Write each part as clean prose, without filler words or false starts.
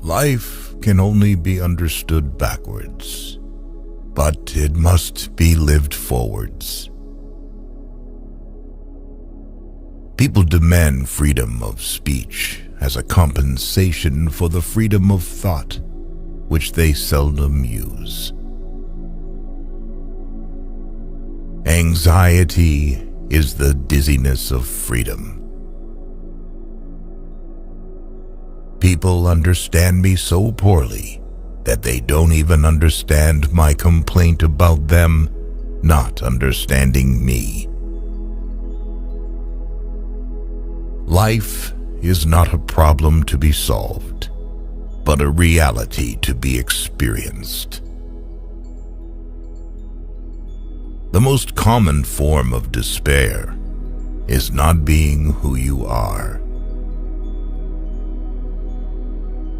Life can only be understood backwards, but it must be lived forwards. People demand freedom of speech as a compensation for the freedom of thought, which they seldom use. Anxiety is the dizziness of freedom. People understand me so poorly that they don't even understand my complaint about them not understanding me. Life is not a problem to be solved, but a reality to be experienced. The most common form of despair is not being who you are.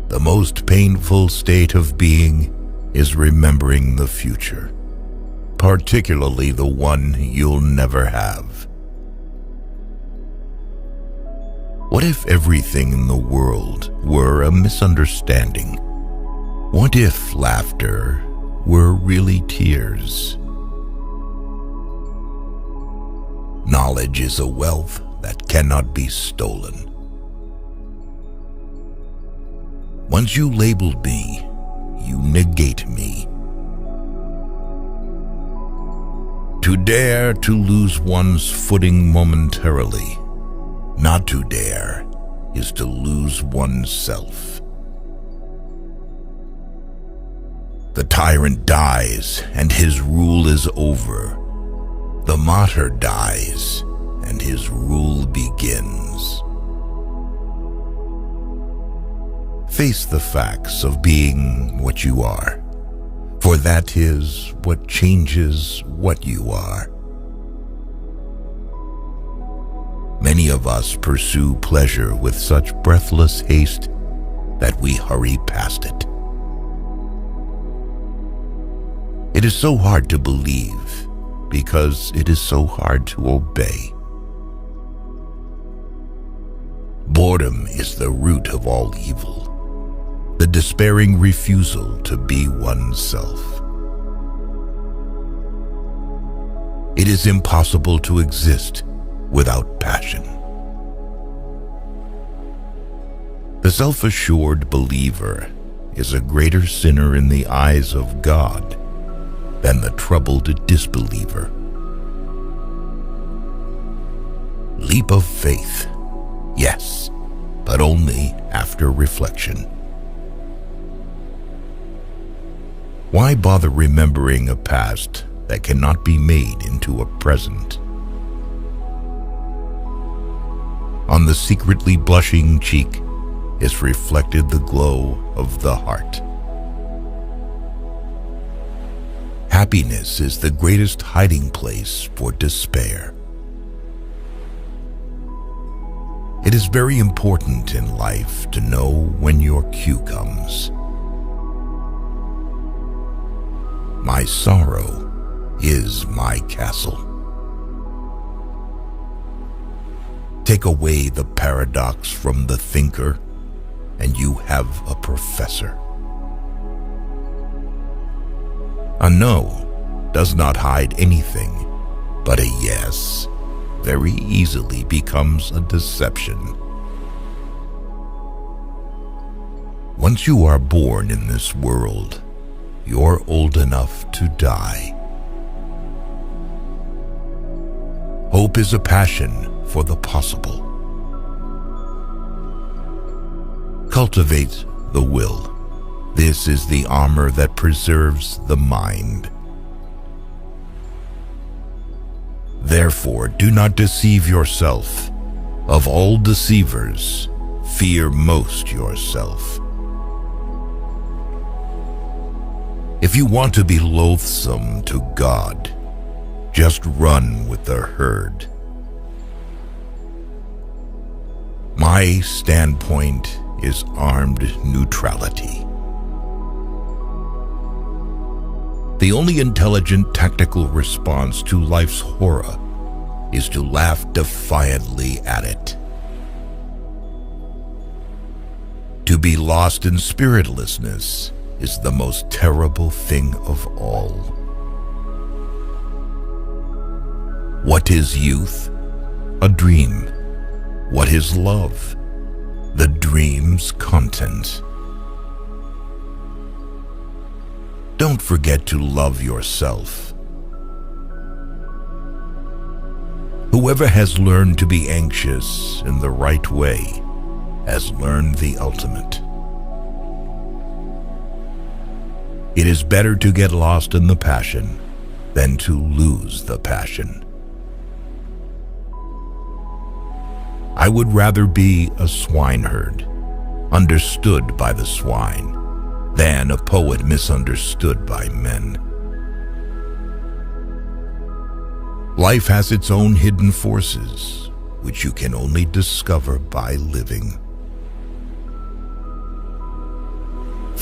The most painful state of being is remembering the future, particularly the one you'll never have. What if everything in the world were a misunderstanding? What if laughter were really tears? Knowledge is a wealth that cannot be stolen. Once you labeled me, you negate me. To dare to lose one's footing momentarily, not to dare, is to lose oneself. The tyrant dies and his rule is over. The martyr dies and his rule begins. Face the facts of being what you are, for that is what changes what you are. Many of us pursue pleasure with such breathless haste that we hurry past it. It is so hard to believe because it is so hard to obey. Boredom is the root of all evil, the despairing refusal to be oneself. It is impossible to exist without passion. The self-assured believer is a greater sinner in the eyes of God than the troubled disbeliever. Leap of faith, yes, but only after reflection. Why bother remembering a past that cannot be made into a present? On the secretly blushing cheek is reflected the glow of the heart. Happiness is the greatest hiding place for despair. It is very important in life to know when your cue comes. My sorrow is my castle. Take away the paradox from the thinker, and you have a professor. A no does not hide anything, but a yes very easily becomes a deception. Once you are born in this world, you're old enough to die. Hope is a passion for the possible. Cultivate the will. This is the armor that preserves the mind. Therefore, do not deceive yourself. Of all deceivers, fear most yourself. If you want to be loathsome to God, just run with the herd. My standpoint is armed neutrality. The only intelligent tactical response to life's horror is to laugh defiantly at it. To To be lost in spiritlessness is the most terrible thing of all. What is youth? A dream. What is love? The dream's content. Don't forget to love yourself. Whoever has learned to be anxious in the right way has learned the ultimate. It is better to get lost in the passion than to lose the passion. I would rather be a swineherd, understood by the swine, than a poet misunderstood by men. Life has its own hidden forces, which you can only discover by living.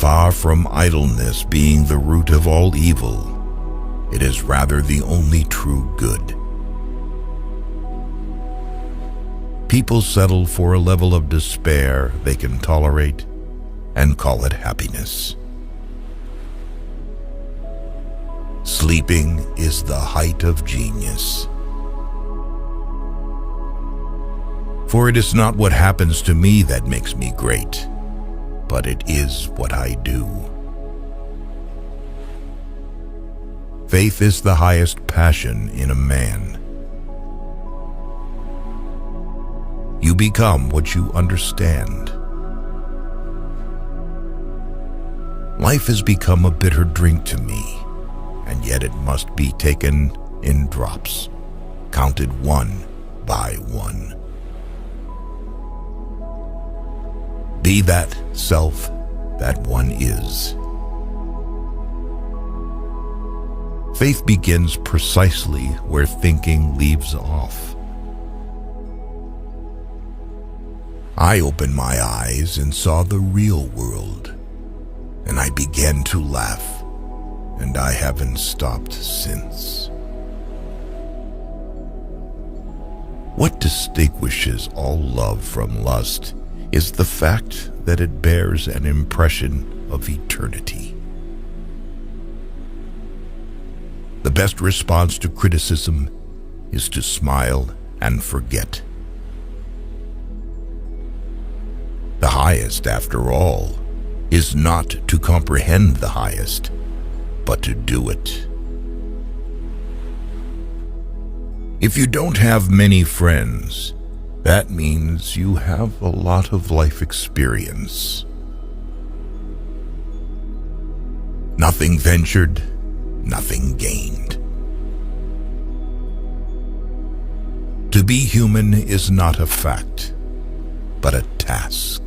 Far from idleness being the root of all evil, it is rather the only true good. People settle for a level of despair they can tolerate and call it happiness. Sleeping is the height of genius. For it is not what happens to me that makes me great, but it is what I do. Faith is the highest passion in a man. You become what you understand. Life has become a bitter drink to me, and yet it must be taken in drops, counted one by one. Be that self that one is. Faith begins precisely where thinking leaves off. I opened my eyes and saw the real world, and I began to laugh, and I haven't stopped since. What distinguishes all love from lust is the fact that it bears an impression of eternity. The best response to criticism is to smile and forget. The highest, after all, is not to comprehend the highest, but to do it. If you don't have many friends, that means you have a lot of life experience. Nothing ventured, nothing gained. To be human is not a fact, but a task.